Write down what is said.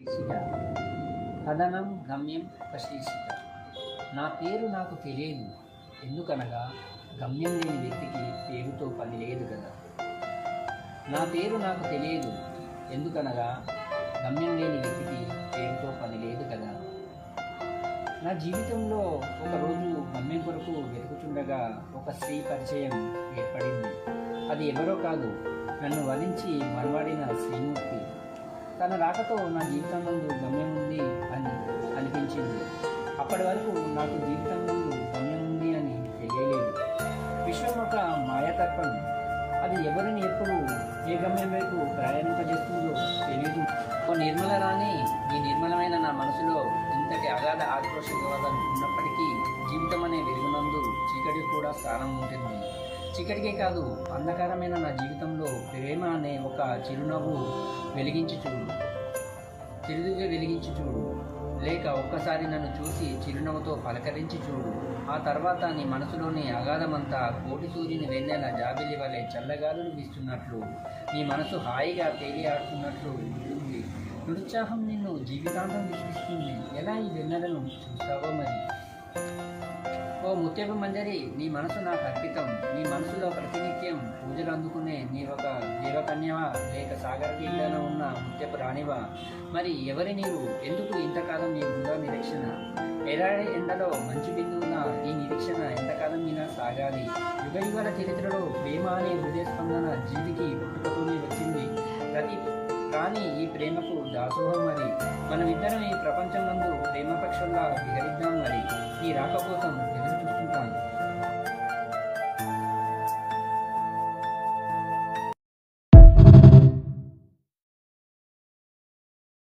శీర్షిక కథనం గమ్యం ఒక శీర్షిక. నా పేరు నాకు తెలియదు, ఎందుకనగా గమ్యం లేని వ్యక్తికి పేరుతో పని లేదు కదా. నా పేరు నాకు తెలియదు, ఎందుకనగా గమ్యం లేని వ్యక్తికి పేరుతో పని లేదు కదా. నా జీవితంలో ఒకరోజు గమ్యం కొరకు వెతుకుతుండగా ఒక స్త్రీ పరిచయం ఏర్పడింది. అది ఎవరో కాదు, నన్ను వరించి మనవాడిన శ్రీమూర్తి. తన రాకతో నా జీవితం నందు గమ్యం ఉంది అని అనిపించింది. అప్పటి వరకు నాకు జీవితం నందు గమ్యం ఉంది అని తెలియలేదు. విశ్వం ఒక మాయాతత్వం. అది ఎవరిని ఎప్పుడు ఏ గమ్యం వైపు ప్రయాణింపజేస్తుందో తెలియదు. ఓ నిర్మల రాణి, ఈ నిర్మలమైన నా మనసులో ఇంతటి అగాధ ఆక్రోష వివాదం ఉన్నప్పటికీ జీవితం అనే వెలుగునందు చీకటి కూడా స్థానం ఉంటుంది. చీకటికే కాదు, అంధకారమైన నా జీవితంలో ప్రేమ అనే ఒక చిరునవ్వు వెలిగించి చూడు, చిరుదుగా వెలిగించి చూడు, లేక ఒక్కసారి నన్ను చూసి చిరునవ్వుతో పలకరించి చూడు. ఆ తర్వాత నీ మనసులోని అగాధమంతా కోటి సూర్యుని వెన్నెల జాబిలి వలె చల్లగాలులు వీస్తున్నట్లు, నీ మనసు హాయిగా తేలి ఆడుతున్నట్లు ఉంటుంది. నిరుత్సాహం నిన్ను జీవితాంతం విసిగిస్తుంది. ఎలా ఈ వెన్నెలను చూస్తావో మరి. ఓ ముత్యపు మంజరి, నీ మనసు నాకు అర్పితం. నీ మనసులో ప్రతినిత్యం పూజలు అందుకునే నీ ఒక దేవకన్యవా, లేక సాగర తీర్థాన ఉన్న ముత్యపు రాణివా? మరి ఎవరి నీవు? ఎందుకు ఇంతకాలం నీ వృధా నిరీక్షణ? ఎడారి ఎండలో మంచు బిందువున ఈ నిరీక్షణ ఎంతకాలం ఇలా సాగాలి? యుగ యుగాల చరిత్రలో ప్రేమ అనే హృదయ స్పందన జీవికి పుట్టుకతోనే వచ్చింది. ప్రతి కానీ ఈ ప్రేమకు దాసోహం మరి. మనమిద్దరం ఈ ప్రపంచం నందు ప్రేమ పక్షుల్లా విహరిద్దాం మరి. నీ రాక కోసం